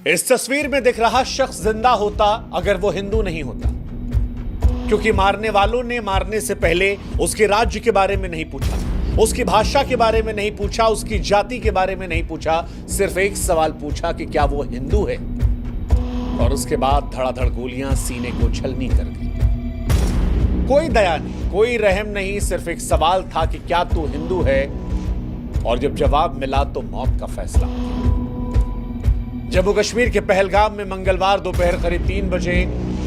इस तस्वीर में दिख रहा शख्स जिंदा होता अगर वो हिंदू नहीं होता, क्योंकि मारने वालों ने मारने से पहले उसके राज्य के बारे में नहीं पूछा, उसकी भाषा के बारे में नहीं पूछा, उसकी जाति के बारे में नहीं पूछा, सिर्फ एक सवाल पूछा कि क्या वो हिंदू है, और उसके बाद धड़ाधड़ गोलियां सीने को छलनी कर गई। कोई दया नहीं, कोई रहम नहीं, सिर्फ एक सवाल था कि क्या तू हिंदू है, और जब जवाब मिला तो मौत का फैसला हो गया। जम्मू कश्मीर के पहलगाम में मंगलवार दोपहर करीब 3 बजे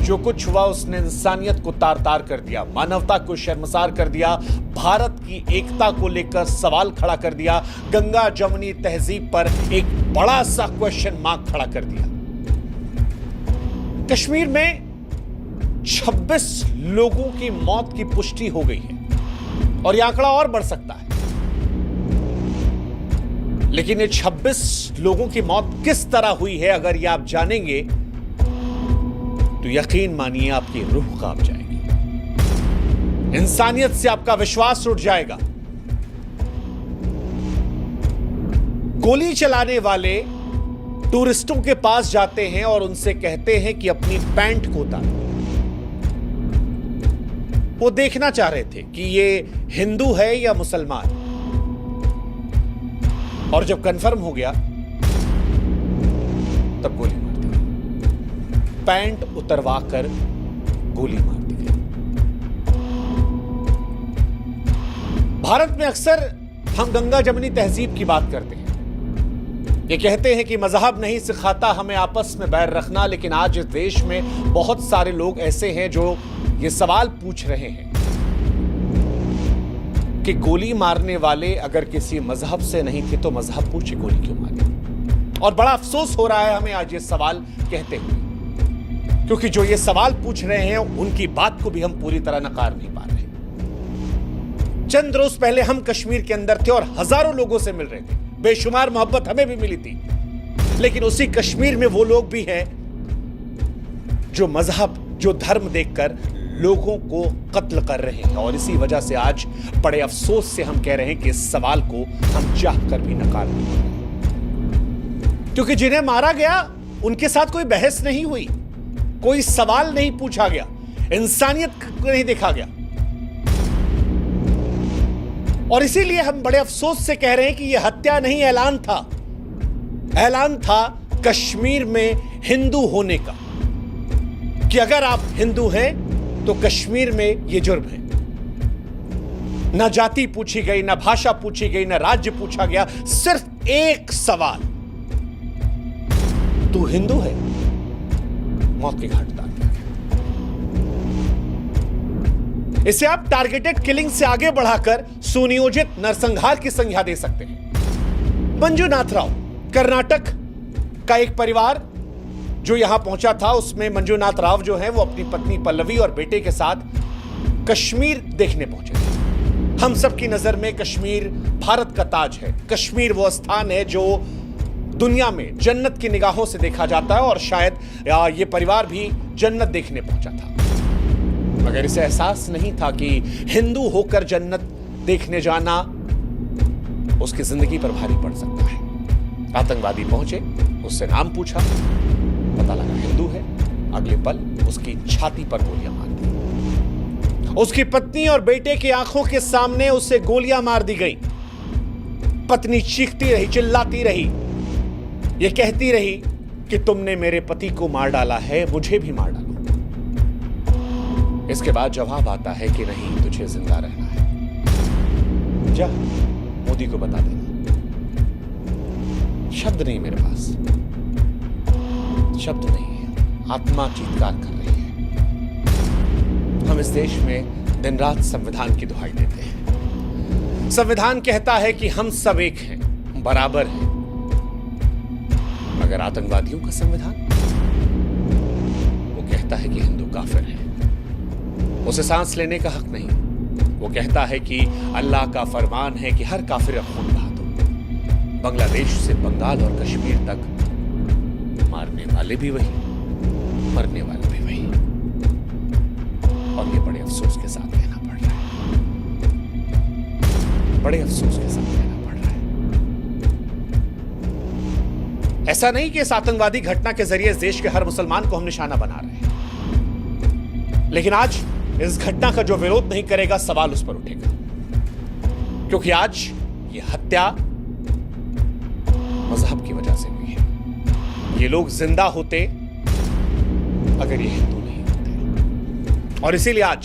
जो कुछ हुआ उसने इंसानियत को तार तार कर दिया, मानवता को शर्मसार कर दिया, भारत की एकता को लेकर सवाल खड़ा कर दिया, गंगा जमुनी तहजीब पर एक बड़ा सा क्वेश्चन मार्क खड़ा कर दिया। कश्मीर में 26 लोगों की मौत की पुष्टि हो गई है और यह आंकड़ा और बढ़ सकता है, लेकिन ये 26 लोगों की मौत किस तरह हुई है अगर ये आप जानेंगे तो यकीन मानिए आपकी रूह कांप जाएगी, इंसानियत से आपका विश्वास उठ जाएगा। गोली चलाने वाले टूरिस्टों के पास जाते हैं और उनसे कहते हैं कि अपनी पैंट को उतारो। वो देखना चाह रहे थे कि ये हिंदू है या मुसलमान, और जब कंफर्म हो गया तब गोली मार दी गई, पैंट उतरवाकर गोली मार दी गई। भारत में अक्सर हम गंगा जमुनी तहजीब की बात करते हैं, ये कहते हैं कि मजहब नहीं सिखाता हमें आपस में बैर रखना, लेकिन आज इस देश में बहुत सारे लोग ऐसे हैं जो ये सवाल पूछ रहे हैं कि गोली मारने वाले अगर किसी मजहब से नहीं थे तो मजहब पूछे गोली क्यों मारी। और बड़ा अफसोस हो रहा है हमें आज ये सवाल कहते हुए, क्योंकि जो ये सवाल पूछ रहे हैं उनकी बात को भी हम पूरी तरह नकार नहीं पा रहे। चंद रोज पहले हम कश्मीर के अंदर थे और हजारों लोगों से मिल रहे थे, बेशुमार मोहब्बत हमें भी मिली थी, लेकिन उसी कश्मीर में वो लोग भी हैं जो मजहब, जो धर्म देखकर लोगों को कत्ल कर रहे हैं। और इसी वजह से आज बड़े अफसोस से हम कह रहे हैं कि इस सवाल को हम चाहकर भी नकार नहीं पा रहे, क्योंकि जिन्हें मारा गया उनके साथ कोई बहस नहीं हुई, कोई सवाल नहीं पूछा गया, इंसानियत को नहीं देखा गया। और इसीलिए हम बड़े अफसोस से कह रहे हैं कि यह हत्या नहीं, ऐलान था, ऐलान था कश्मीर में हिंदू होने का, कि अगर आप हिंदू हैं तो कश्मीर में यह जुर्म है। ना जाति पूछी गई, ना भाषा पूछी गई, ना राज्य पूछा गया, सिर्फ एक सवाल, तू हिंदू है, मौत के घाट उतार दिया गया। इसे आप टारगेटेड किलिंग से आगे बढ़ाकर सुनियोजित नरसंहार की संज्ञा दे सकते हैं। मंजुनाथ राव, कर्नाटक का एक परिवार जो यहां पहुंचा था, उसमें मंजुनाथ राव जो हैं वो अपनी पत्नी पल्लवी और बेटे के साथ कश्मीर देखने पहुंचे थे। हम सबकी नजर में कश्मीर भारत का ताज है, कश्मीर वो स्थान है जो दुनिया में जन्नत की निगाहों से देखा जाता है, और शायद ये परिवार भी जन्नत देखने पहुंचा था, मगर इसे एहसास नहीं था कि हिंदू होकर जन्नत देखने जाना उसकी जिंदगी पर भारी पड़ सकता है। आतंकवादी पहुंचे, उससे नाम पूछा, पता लगा हिंदू है, अगले पल उसकी छाती पर गोलियां मार दी। उसकी पत्नी और बेटे की आंखों के सामने उसे गोलियां मार दी गई। पत्नी चीखती रही, चिल्लाती रही, ये कहती रही कि तुमने मेरे पति को मार डाला है, मुझे भी मार डालो। इसके बाद जवाब आता है कि नहीं, तुझे जिंदा रहना है, जा मोदी को बता देना। शब्द नहीं मेरे पास, शब्द नहीं है, आत्मा चीत्कार कर रही है। हम इस देश में दिन रात संविधान की दुहाई देते हैं। संविधान कहता है कि हम सब एक हैं, बराबर हैं, मगर आतंकवादियों का संविधान, वो कहता है कि हिंदू काफिर है, उसे सांस लेने का हक नहीं। वो कहता है कि अल्लाह का फरमान है कि हर काफिर का खून बहा दो। बांग्लादेश से बंगाल और कश्मीर तक मारने वाले भी वही, मरने वाले भी वही, और ये बड़े अफसोस के साथ कहना पड़ रहा है, बड़े अफसोस के साथ कहना पड़ रहा है। ऐसा नहीं कि इस आतंकवादी घटना के जरिए इस देश के हर मुसलमान को हम निशाना बना रहे हैं, लेकिन आज इस घटना का जो विरोध नहीं करेगा, सवाल उस पर उठेगा, क्योंकि आज ये हत्या मजहब की वजह से हुई है। ये लोग जिंदा होते अगर ये हिंदू नहीं होते। और इसीलिए आज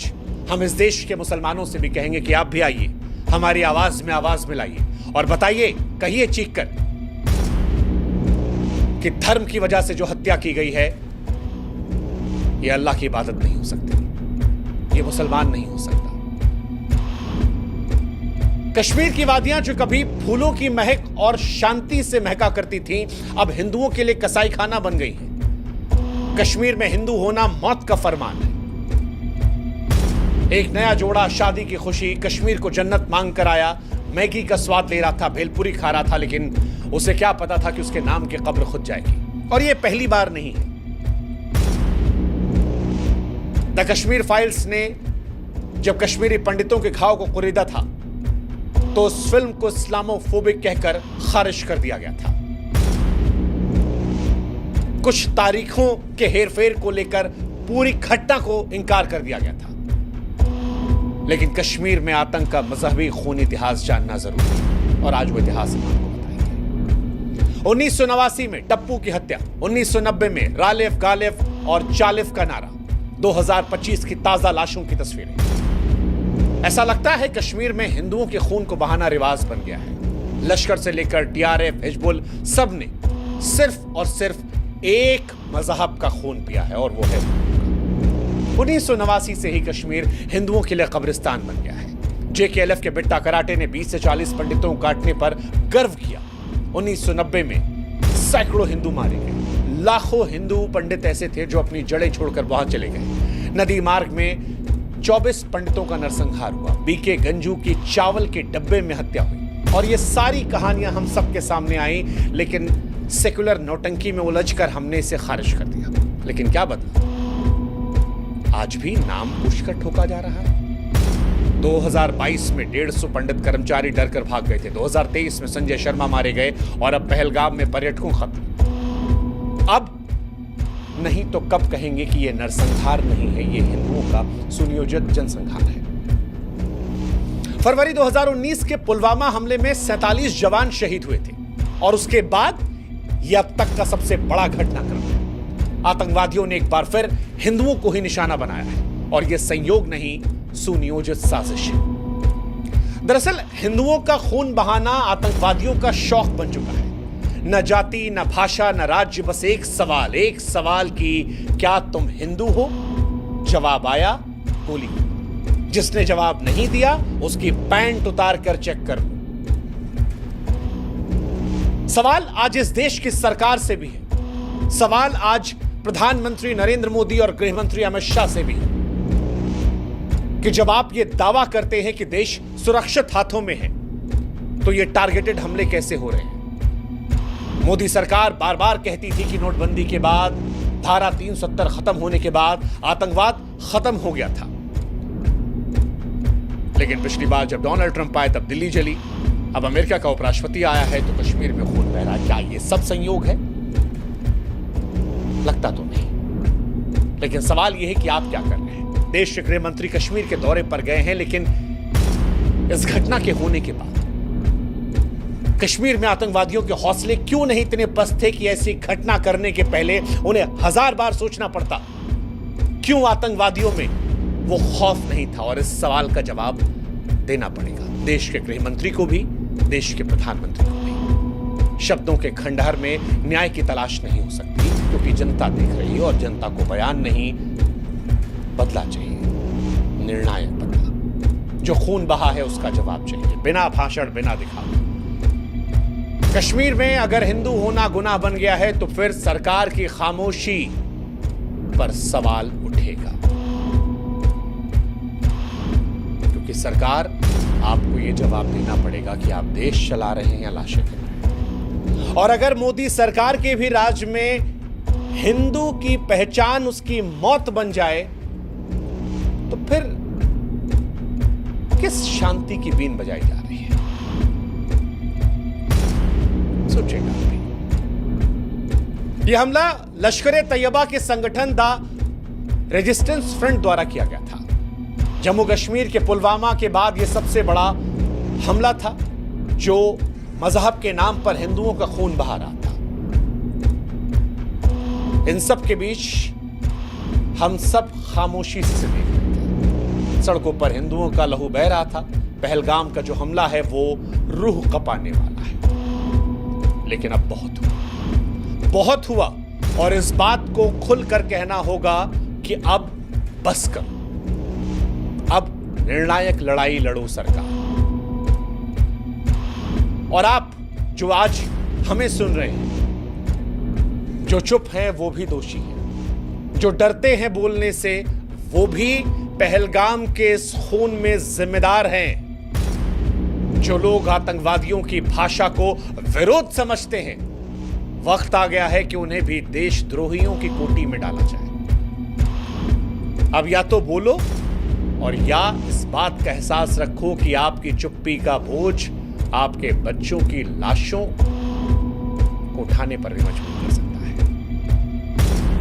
हम इस देश के मुसलमानों से भी कहेंगे कि आप भी आइए, हमारी आवाज में आवाज मिलाइए और बताइए, कहिए चीख कर कि धर्म की वजह से जो हत्या की गई है, यह अल्लाह की इबादत नहीं हो सकती, ये मुसलमान नहीं हो सकता। कश्मीर की वादियां जो कभी फूलों की महक और शांति से महका करती थीं, अब हिंदुओं के लिए कसाई खाना बन गई हैं। कश्मीर में हिंदू होना मौत का फरमान है। एक नया जोड़ा शादी की खुशी, कश्मीर को जन्नत मांग कर आया, मैगी का स्वाद ले रहा था, भेलपुरी खा रहा था, लेकिन उसे क्या पता था कि उसके नाम की कब्र खुद जाएगी। और यह पहली बार नहीं है। द कश्मीर फाइल्स ने जब कश्मीरी पंडितों के घाव को कुरीदा था, तो उस फिल्म को इस्लामोफोबिक कहकर खारिज कर दिया गया था। कुछ तारीखों के हेरफेर को लेकर पूरी घटना को इंकार कर दिया गया था। लेकिन कश्मीर में आतंक का मजहबी खून इतिहास जानना जरूरी है, और आज वो इतिहास हम आपको बताएंगे। 1989 में टप्पू की हत्या, 1990 में रालेफ गालेफ और चालिफ का नारा, 2025 की ताजा लाशों की तस्वीरें। ऐसा लगता है कश्मीर में हिंदुओं के खून को बहाना रिवाज बन गया है। लश्कर से लेकर टीआरएफ, हिजबुल, सब ने सिर्फ और सिर्फ एक मजहब का खून पिया है, और वो है 1989 से ही कश्मीर हिंदुओं के लिए कब्रिस्तान बन गया है। जेकेएलएफ के बिट्टा कराटे ने 20 से 40 पंडितों को काटने पर गर्व किया। 1990 में सैकड़ों हिंदू मारे गए। लाखों हिंदू पंडित ऐसे थे जो अपनी जड़ें छोड़कर वहां चले गए। नदी मार्ग में 24 पंडितों का नरसंहार हुआ। बीके गंजू की चावल के डब्बे में हत्या हुई। और ये सारी कहानियां हम सबके सामने आई, लेकिन सेकुलर नौटंकी में उलझकर हमने इसे खारिज कर दिया। लेकिन क्या बदला? आज भी नाम पूछकर ठोका जा रहा है। 2022 में 150 पंडित कर्मचारी डरकर भाग गए थे। 2023 में संजय शर्मा मारे गए, और अब पहलगाम में पर्यटकों खत्म। अब नहीं तो कब कहेंगे कि यह नरसंहार नहीं है, यह हिंदुओं का सुनियोजित जनसंहार है। फरवरी 2019 के पुलवामा हमले में 47 जवान शहीद हुए थे, और उसके बाद यह अब तक का सबसे बड़ा घटनाक्रम है। आतंकवादियों ने एक बार फिर हिंदुओं को ही निशाना बनाया है, और यह संयोग नहीं, सुनियोजित साजिश है। दरअसल हिंदुओं का खून बहाना आतंकवादियों का शौक बन चुका है। न जाति, न भाषा, न राज्य, बस एक सवाल कि क्या तुम हिंदू हो? जवाब आया, गोली। जिसने जवाब नहीं दिया उसकी पैंट उतार कर चेक कर लो। सवाल आज इस देश की सरकार से भी है। सवाल आज प्रधानमंत्री नरेंद्र मोदी और गृहमंत्री अमित शाह से भी है कि जब आप ये दावा करते हैं कि देश सुरक्षित हाथों में है, तो ये टारगेटेड हमले कैसे हो रहे हैं? मोदी सरकार बार बार कहती थी कि नोटबंदी के बाद, धारा 370 खत्म होने के बाद आतंकवाद खत्म हो गया था। लेकिन पिछली बार जब डोनाल्ड ट्रंप आए तब दिल्ली जली। अब अमेरिका का उपराष्ट्रपति आया है तो कश्मीर में खून बह रहा है। क्या ये सब संयोग है? लगता तो नहीं। लेकिन सवाल यह है कि आप क्या कर रहे हैं? देश के गृह मंत्री कश्मीर के दौरे पर गए हैं, लेकिन इस घटना के होने के बाद कश्मीर में आतंकवादियों के हौसले क्यों नहीं इतने पस्त थे कि ऐसी घटना करने के पहले उन्हें 1000 बार सोचना पड़ता? क्यों आतंकवादियों में वो खौफ नहीं था? और इस सवाल का जवाब देना पड़ेगा देश के गृह मंत्री को भी, देश के प्रधानमंत्री को भी। शब्दों के खंडहर में न्याय की तलाश नहीं हो सकती, क्योंकि जनता देख रही है, और जनता को बयान नहीं, बदला चाहिए, निर्णायक बदला। जो खून बहा है उसका जवाब चाहिए, बिना भाषण, बिना दिखावा। कश्मीर में अगर हिंदू होना गुनाह बन गया है तो फिर सरकार की खामोशी पर सवाल उठेगा, क्योंकि सरकार, आपको यह जवाब देना पड़ेगा कि आप देश चला रहे हैं या लाशें गिन रहे हैं। और अगर मोदी सरकार के भी राज में हिंदू की पहचान उसकी मौत बन जाए, तो फिर किस शांति की बीन बजाई जा रही है? सोचेगा। यह हमला लश्कर तैयबा के संगठन द रेजिस्टेंस फ्रंट द्वारा किया गया था। जम्मू कश्मीर के पुलवामा के बाद यह सबसे बड़ा हमला था जो मजहब के नाम पर हिंदुओं का खून बहा रहा था। इन सब के बीच हम सब खामोशी से देख रहे थे। सड़कों पर हिंदुओं का लहू बह रहा था। पहलगाम का जो हमला है वो रूह कपाने वाला है। लेकिन अब बहुत हुआ और इस बात को खुलकर कहना होगा कि अब बस करो। अब निर्णायक लड़ाई लड़ो सरकार। और आप जो आज हमें सुन रहे हैं, जो चुप हैं वो भी दोषी हैं, जो डरते हैं बोलने से वो भी पहलगाम के इस खून में जिम्मेदार हैं। जो लोग आतंकवादियों की भाषा को विरोध समझते हैं, वक्त आ गया है कि उन्हें भी देशद्रोहियों की कोटि में डाला जाए। अब या तो बोलो और या इस बात का एहसास रखो कि आपकी चुप्पी का बोझ आपके बच्चों की लाशों को उठाने पर भी मजबूर कर सकता है।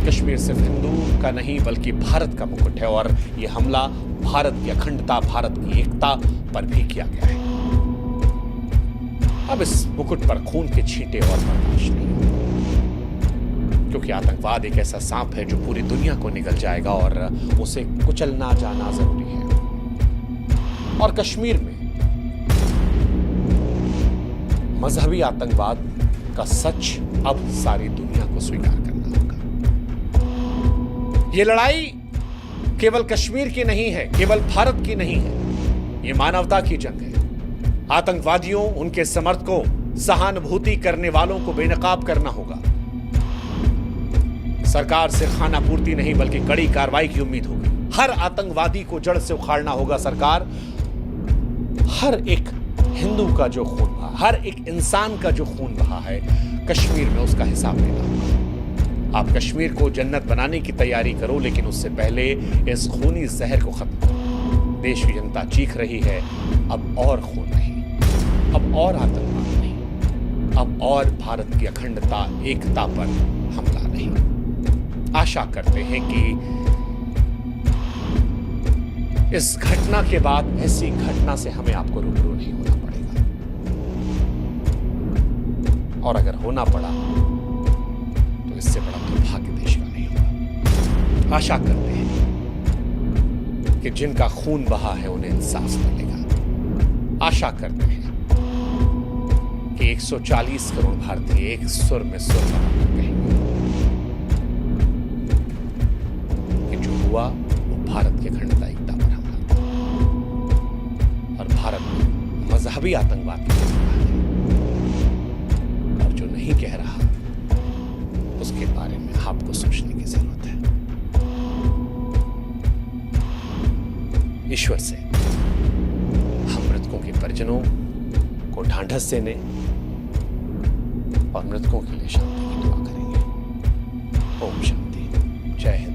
कश्मीर सिर्फ हिंदू का नहीं बल्कि भारत का मुकुट है और यह हमला भारत की अखंडता, भारत की एकता पर भी किया गया है। अब इस मुकुट पर खून के छींटे और बर्दाश्त नहीं, क्योंकि आतंकवाद एक ऐसा सांप है जो पूरी दुनिया को निगल जाएगा और उसे कुचलना जाना जरूरी है। और कश्मीर में मजहबी आतंकवाद का सच अब सारी दुनिया को स्वीकार करना होगा। यह लड़ाई केवल कश्मीर की नहीं है, केवल भारत की नहीं है, यह मानवता की जंग है। आतंकवादियों, उनके समर्थकों, सहानुभूति करने वालों को बेनकाब करना होगा। सरकार से खानापूर्ति नहीं बल्कि कड़ी कार्रवाई की उम्मीद होगी। हर आतंकवादी को जड़ से उखाड़ना होगा सरकार। हर एक हिंदू का जो खून बहा, हर एक इंसान का जो खून बहा है कश्मीर में, उसका हिसाब लेना होगा। आप कश्मीर को जन्नत बनाने की तैयारी करो, लेकिन उससे पहले इस खूनी जहर को खत्म करो। देश की जनता चीख रही है, अब और खून नहीं, अब और आतंकवाद नहीं, अब और भारत की अखंडता, एकता पर हमला नहीं। आशा करते हैं कि इस घटना के बाद ऐसी घटना से हमें आपको रूबरू नहीं होना पड़ेगा, और अगर होना पड़ा तो इससे बड़ा दुर्भाग्य देश का नहीं होगा। आशा करते हैं कि जिनका खून बहा है उन्हें इंसाफ मिलेगा। आशा करते हैं कि 140 करोड़ भारतीय एक सुर में सुर लगाकर कहेंगे कि जो हुआ वो भारत की अखंडता, एकता पर हमला था और भारत में मजहबी आतंकवाद की है। और जो नहीं कह रहा उसके बारे में आपको सोचने की जरूरत है। ईश्वर से हम मृतकों के परिजनों को ढांढस देने और मृतकों के लिए शांति की दुआ करेंगे। ओम शांति। जय हिंद।